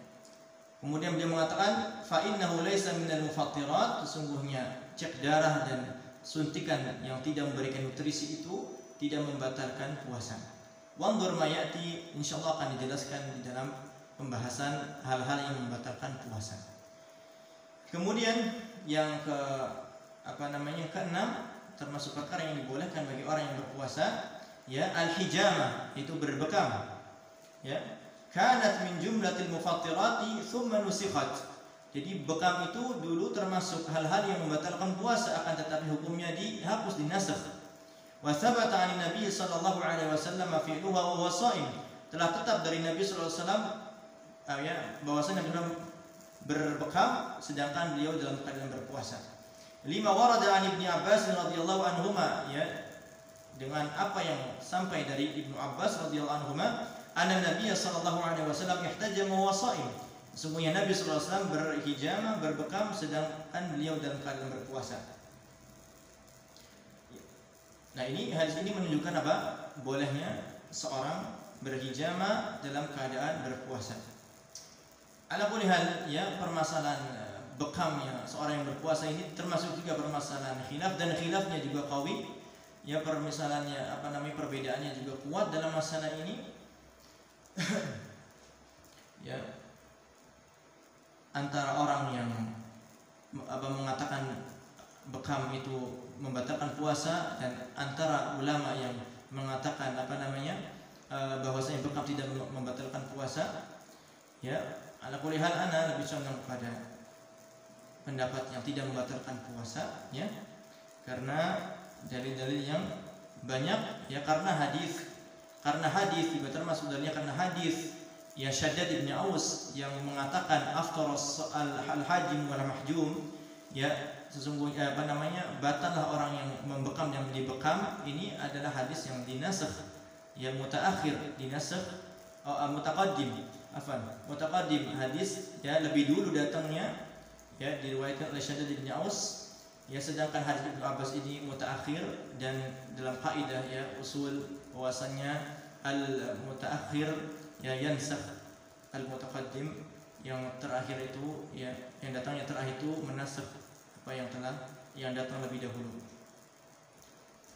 Kemudian dia mengatakan fa innahu laisa minal mufattirat, sesungguhnya cek darah dan suntikan yang tidak memberikan nutrisi itu tidak membatalkan puasa. Wanzur ma ya'ti, insyaallah akan dijelaskan di dalam pembahasan hal-hal yang membatalkan puasa. Kemudian yang keenam termasuk perkara yang dibolehkan bagi orang yang berpuasa, ya, al-hijamah, itu berbekam. Ya. Kanat min jumlatil mufattirati thumma nusikhat. Jadi bekam itu dulu termasuk hal-hal yang membatalkan puasa, akan tetapi hukumnya dihapus, dinasakh. Wa thabata 'an Nabi sallallahu alaihi wasallam fi'luha wa huwa sha'im. Telah tetap dari Nabi sallallahu alaihi wasallam bahwasanya beliau berbekam sedangkan beliau dalam keadaan berpuasa. Lima warada 'an Ibnu Abbas radhiyallahu anhuma, ya, dengan apa yang sampai dari Ibnu Abbas radhiyallahu anhuma, anna Nabi sallallahu alaihi wasallam ihtajama wa huwa sha'im. Sesungguhnya Nabi sallallahu alaihi wasallam berhijamah, berbekam sedangkan beliau dalam keadaan berpuasa. Nah, hadis ini menunjukkan apa? Bolehnya seorang berhijamah dalam keadaan berpuasa. Ala kulli hal, ya, permasalahan bekamnya seorang yang berpuasa ini termasuk juga permasalahan khilaf, dan khilafnya juga qawi. Ya, permasalahannya perbedaannya juga kuat dalam masalah ini. Ya, antara orang yang mengatakan bekam itu membatalkan puasa dan antara ulama yang mengatakan bahwasanya bekam tidak membatalkan puasa. Ya, ala kulli hal ana lebih condong kepada pendapat yang tidak membatalkan puasa, ya, karena dalil-dalil yang banyak, ya, karena hadis juga termasuk dalilnya, karena hadis ya Syaddad bin Aus yang mengatakan aftaras al-hajim wal mahjum, ya, sesungguhnya batallah orang yang membekam dan dibekam. Ini adalah hadis yang dinasakh, ya, mutaakhir, dinasakh mutaqaddim hadis, ya, lebih dulu datangnya, ya, diriwayatkan oleh Syaddad bin Aus, ya, sedangkan hadis Ibnu Abbas ini mutaakhir. Dan dalam kaidah, ya, usul bahwasannya al-mutaakhir, ya, yansakh al-mutaqaddim, yang terakhir itu, ya, yang datangnya terakhir itu menasakh apa yang datang lebih dahulu.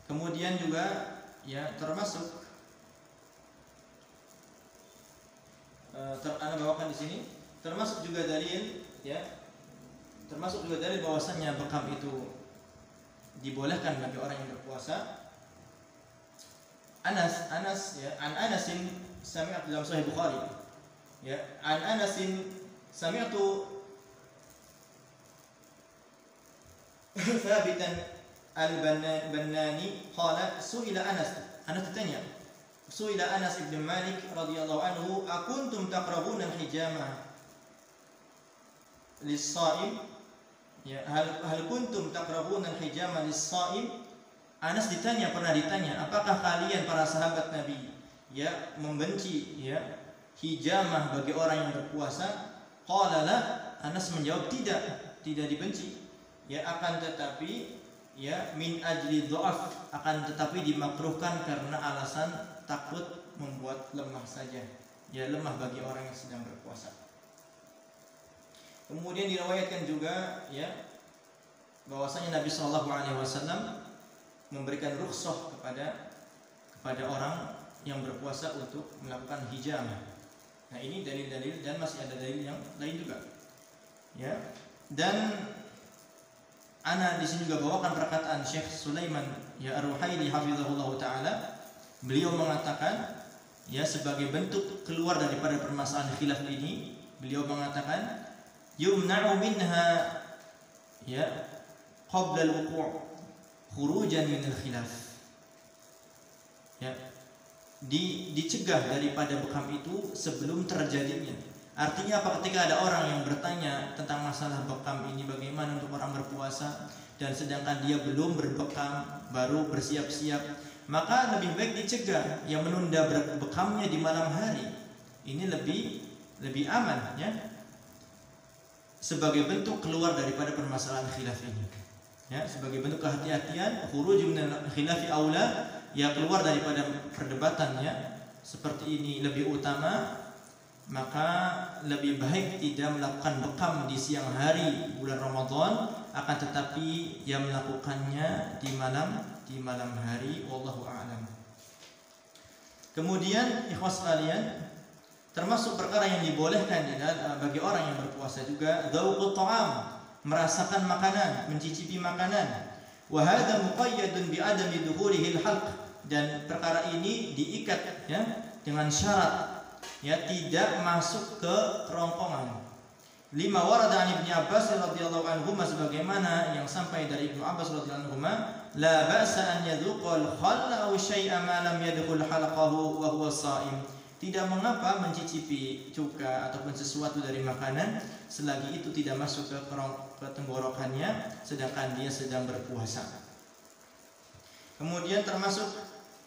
Kemudian juga, ya, termasuk Anda bawakan di sini, termasuk juga dalil, ya, termasuk juga dalil bahwasannya bekam itu dibolehkan bagi orang yang berpuasa. Anas, ya, an Anasin sami'tu dalam Sahih Bukhari, ya, an Anasin sami'tu Thabitan al-Bannani qala su'ila Anas ditanya, su'ila Anas ibn Malik radhiyallahu anhu, akuntum taqrabuna al-hijamah lis-shaim, ya, hal kuntum takrahuna al-hijama lis-shaim? Anas pernah ditanya, apakah kalian para sahabat Nabi ya membenci ya hijamah bagi orang yang berpuasa? Qala la. Anas menjawab tidak dibenci. Ya, akan tetapi ya min ajli dha'af, akan tetapi dimakruhkan karena alasan takut membuat lemah saja. Ya, lemah bagi orang yang sedang berpuasa. Kemudian diriwayatkan juga ya bahwasanya Nabi Shallallahu alaihi wasallam memberikan rukhsah kepada orang yang berpuasa untuk melakukan hijamah. Nah, ini dalil-dalil, dan masih ada dalil yang lain juga. Ya. Dan ana di sini juga bawakan perkataan Syekh Sulaiman ya Ar-Ruhaili hafizahullah taala. Beliau mengatakan ya sebagai bentuk keluar daripada permasalahan khilaf ini, beliau mengatakan yumna'u minha ya qabla al-wuqu' khurujan min al-khilaf. Ya, dicegah daripada bekam itu sebelum terjadinya. Artinya apa? Ketika ada orang yang bertanya tentang masalah bekam ini, bagaimana untuk orang berpuasa, dan sedangkan dia belum berbekam, baru bersiap-siap, maka lebih baik dicegah, yang menunda bekamnya di malam hari. Ini lebih aman ya, sebagai bentuk keluar daripada permasalahan khilaf ini. Ya, sebagai bentuk kehati-hatian, khuruj min khilafi aula, ya keluar daripada perdebatannya seperti ini lebih utama, maka lebih baik tidak melakukan bekam di siang hari bulan Ramadan, akan tetapi yang melakukannya di malam hari. Wallahu a'lam. Kemudian ikhwas sekalian, termasuk perkara yang dibolehkan bagi orang yang berpuasa juga dzauqut ta'am, merasakan makanan, mencicipi makanan. Wa hadza muqayyadun bi adami dukhulihil halq, dan perkara ini diikat ya dengan syarat ya tidak masuk ke kerongkongan. Lima warada an Ibnu Abbas radhiyallahu anhu, sebagaimana yang sampai dari Ibnu Abbas radhiyallahu anhu, la ba'sa an yadhuqal khalla aw syai'a ma lam yadkhul halaqahu wa huwa sha'im. Tidak mengapa mencicipi cuka ataupun sesuatu dari makanan selagi itu tidak masuk ke tenggorokannya sedangkan dia sedang berpuasa. Kemudian termasuk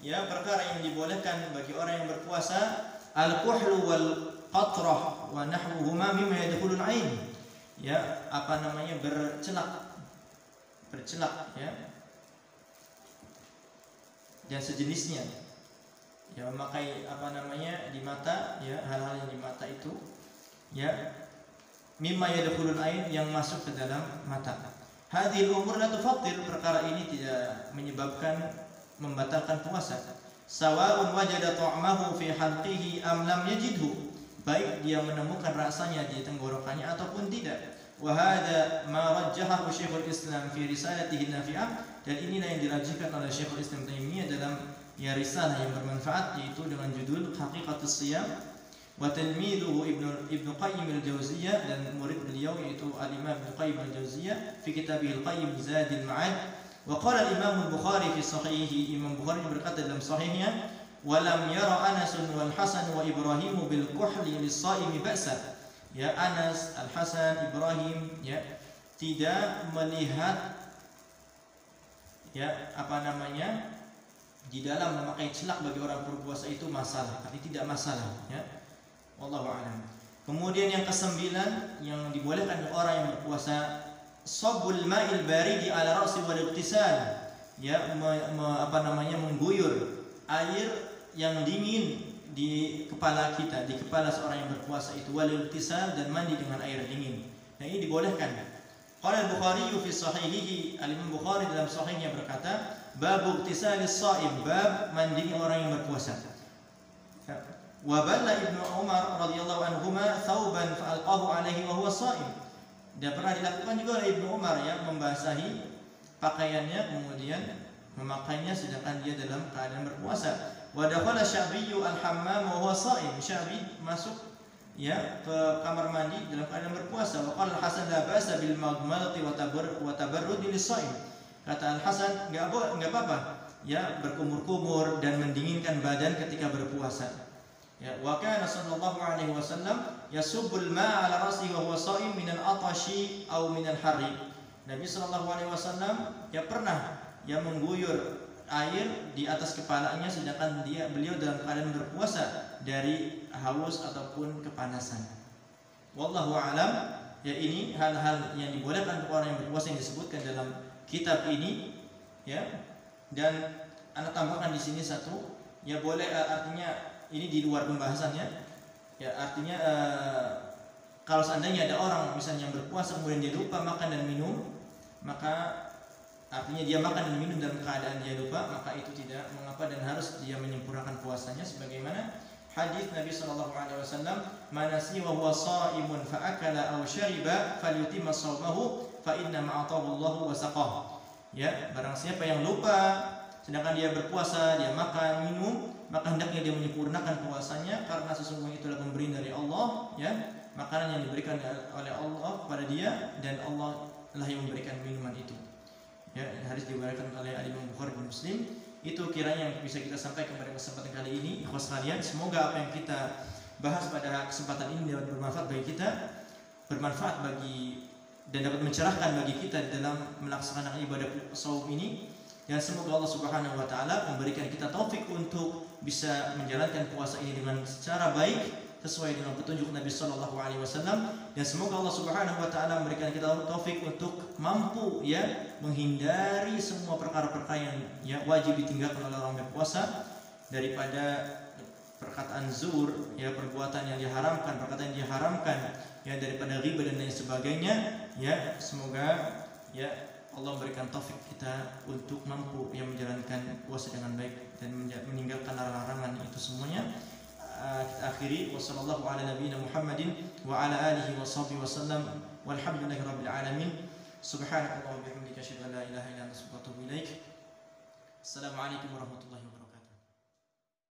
ya perkara yang dibolehkan bagi orang yang berpuasa, al-kuhlu wal qatrah wa nahwuhuma mimma yadkhulul ain. Ya, bercelak ya. Dan sejenisnya. Ya, memakai di mata ya, hal-hal yang di mata itu ya mimma yadkhulul ain, yang masuk ke dalam mata. Hadhil umur la tufattir, perkara ini tidak menyebabkan membatalkan puasa. Sawa'un wajada ta'mahu fi halqihi am lam yajidhu, baik dia menemukan rasanya di tenggorokannya ataupun tidak. Wa hadha ma rajjahahu Syekhul Islam fi risalatihi nafi'ah, dan inilah yang dirajihkan oleh Syekhul Islam Taimiyah dalam ya risalah yang bermanfaat, yaitu dengan judul Haqiqatus Shiyam, wa tilmiduhu Ibnu Qayyim al-Jauziyah, dan murid beliau yaitu al-Imam Ibnu Qayyim al-Jauziyah fi kitabih al-Qayyim Zadil Ma'ad. Wa qala al-Imam al-Bukhari fi sahihihi, Imam Bukhari berkata dalam sahihnya, wa lam yara Anas wal Hasan wa Ibrahim bil kuhli lis-shaimi ba'sa. Ya, Anas, Al-Hasan, Ibrahim ya tidak melihat ya di dalam memakai celak bagi orang berpuasa itu masalah, tapi tidak masalah ya. Wallahu a'lam. Kemudian yang kesembilan yang dibolehkan orang yang berpuasa, sabul ma'il baridi ala ra'si wal ightisal, ya mengguyur air yang dingin di kepala kita, di kepala seorang yang berpuasa itu, wal ightisal, dan mandi dengan air dingin. Nah, ini dibolehkan. Qala al-Bukhari fi sahihihi, Al-Imam Bukhari dalam sahihnya berkata, bab ightisalis shaim, bab mandinya orang yang berpuasa. Wa balla Ibnu Umar radhiyallahu anhuma thawban fa alqahu alaihi wa huwa shaim. Dan pernah dilakukan juga oleh Ibnu Umar ya, membasahi pakaiannya kemudian memakainya sedangkan dia dalam keadaan berpuasa. Wa dakhala Sya'biyyu al-hammam wa huwa shaim. Sya'bi masuk ya ke kamar mandi dalam keadaan berpuasa. Wa qala Al-Hasan la ba'sa bil madmadati wa tabarrud lis-shaim. Kata Al-Hasan, enggak apa-apa ya berkumur-kumur dan mendinginkan badan ketika berpuasa. Ya, wa kana sallallahu alaihi wasallam yasubbul ma'a ala ra'sihi wa huwa sha'im min al-'atashi aw min al-harri. Nabi sallallahu alaihi wasallam ya pernah mengguyur air di atas kepalanya sedangkan beliau dalam keadaan berpuasa dari haus ataupun kepanasan. Wallahu a'lam. Ya, ini hal-hal yang dibolehkan untuk orang yang berpuasa yang disebutkan dalam kitab ini, ya. Dan Anda tambahkan di sini satu, ya boleh, artinya ini di luar pembahasannya. Ya, artinya kalau seandainya ada orang misalnya yang berpuasa kemudian dia lupa makan dan minum, maka artinya dia makan dan minum dalam keadaan dia lupa, maka itu tidak mengapa dan harus dia menyempurnakan puasanya sebagaimana hadis Nabi sallallahu alaihi wasallam, "Man nasiya wa huwa sha'imun fa akala aw shariba falyutimma shawmahu fa inna ma atahu Allahu wa saqah." Ya, barang siapa yang lupa sedangkan dia berpuasa, dia makan, minum, maka hendaknya dia menyempurnakan puasanya karena sesungguhnya itulah pemberian dari Allah, ya. Makanan yang diberikan oleh Allah kepada dia dan Allah lah yang memberikan minuman itu. Ya, hadis diriwayatkan oleh Imam Bukhari dan Muslim. Itu kiranya yang bisa kita sampaikan pada kesempatan kali ini. Ikhwas sekalian, semoga apa yang kita bahas pada kesempatan ini dapat bermanfaat bagi kita, bermanfaat bagi dan dapat mencerahkan bagi kita dalam melaksanakan ibadah shaum ini. Dan semoga Allah Subhanahu wa taala memberikan kita taufik untuk bisa menjalankan puasa ini dengan secara baik sesuai dengan petunjuk Nabi sallallahu alaihi wasallam, dan semoga Allah Subhanahu wa taala memberikan kita taufik untuk mampu ya menghindari semua perkara-perkara yang ya wajib ditinggalkan oleh orang berpuasa, daripada perkataan zur, ya perbuatan yang diharamkan, perkataan yang diharamkan, ya daripada riba dan lain sebagainya. Ya, semoga ya Allah memberikan taufik kita untuk mampu yang menjalankan puasa dengan baik dan meninggalkan larangan-larangan itu semuanya. Kita akhiri, wassallallahu ala nabiyina Muhammadin wa ala alihi wa sahbihi wasallam walhamdulillahi rabbil alamin. Subhanakallahumma wa bihamdika asyhadu an la ilaha illa anta astaghfiruka wa atubu ilaik. Assalamualaikum warahmatullahi wabarakatuh.